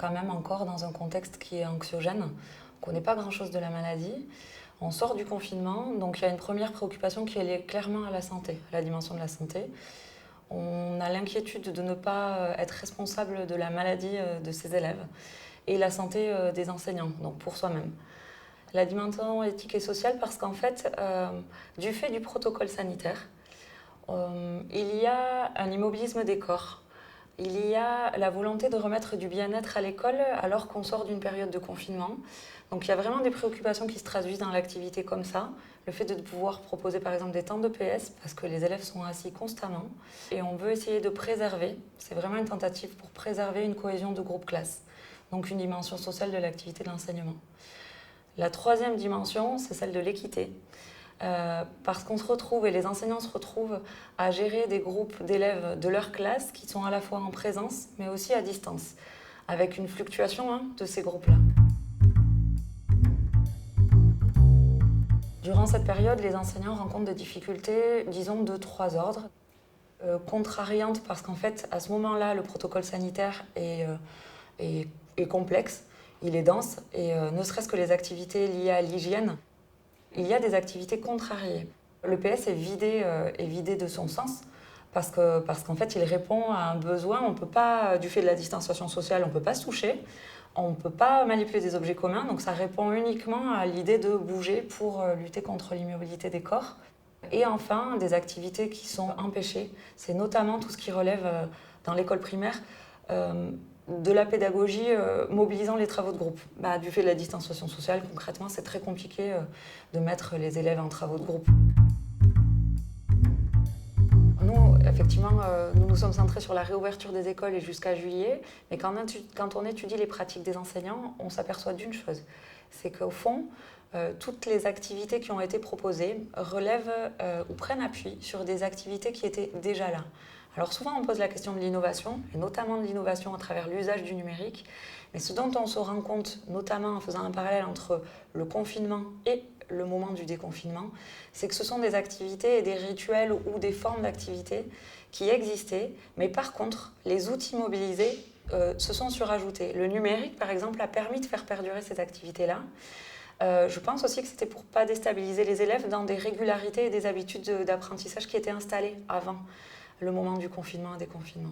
quand même encore dans un contexte qui est anxiogène. On ne connaît pas grand-chose de la maladie. On sort du confinement, donc il y a une première préoccupation qui est liée clairement à la santé, à la dimension de la santé. On a l'inquiétude de ne pas être responsable de la maladie de ses élèves et la santé des enseignants, donc pour soi-même. La dimension éthique et sociale parce qu'en fait, du fait du protocole sanitaire, il y a un immobilisme des corps. Il y a la volonté de remettre du bien-être à l'école alors qu'on sort d'une période de confinement. Donc il y a vraiment des préoccupations qui se traduisent dans l'activité comme ça. Le fait de pouvoir proposer par exemple des temps de PS parce que les élèves sont assis constamment. Et on veut essayer de préserver, c'est vraiment une tentative pour préserver une cohésion de groupe classe. Donc une dimension sociale de l'activité de l'enseignement. La troisième dimension, c'est celle de l'équité. Parce qu'on se retrouve et les enseignants se retrouvent à gérer des groupes d'élèves de leur classe qui sont à la fois en présence mais aussi à distance, avec une fluctuation de ces groupes-là. Durant cette période, les enseignants rencontrent des difficultés, disons, de 3 ordres. Contrariantes parce qu'en fait, à ce moment-là, le protocole sanitaire est complexe, il est dense, et ne serait-ce que les activités liées à l'hygiène, il y a des activités contrariées. Le PS est vidé de son sens parce qu'en fait, il répond à un besoin. On peut pas, du fait de la distanciation sociale, on ne peut pas se toucher, on ne peut pas manipuler des objets communs, donc ça répond uniquement à l'idée de bouger pour lutter contre l'immobilité des corps. Et enfin, des activités qui sont empêchées, c'est notamment tout ce qui relève dans l'école primaire de la pédagogie mobilisant les travaux de groupe. Du fait de la distanciation sociale, concrètement, c'est très compliqué de mettre les élèves en travaux de groupe. Nous, effectivement, nous nous sommes centrés sur la réouverture des écoles et jusqu'à juillet, mais quand on étudie les pratiques des enseignants, on s'aperçoit d'une chose, c'est qu'au fond, toutes les activités qui ont été proposées relèvent ou prennent appui sur des activités qui étaient déjà là. Alors souvent on pose la question de l'innovation, et notamment de l'innovation à travers l'usage du numérique, mais ce dont on se rend compte, notamment en faisant un parallèle entre le confinement et le moment du déconfinement, c'est que ce sont des activités et des rituels ou des formes d'activités qui existaient, mais par contre, les outils mobilisés se sont surajoutés. Le numérique, par exemple, a permis de faire perdurer ces activités-là. Je pense aussi que c'était pour ne pas déstabiliser les élèves dans des régularités et des habitudes d'apprentissage qui étaient installées avant le moment du confinement et déconfinement.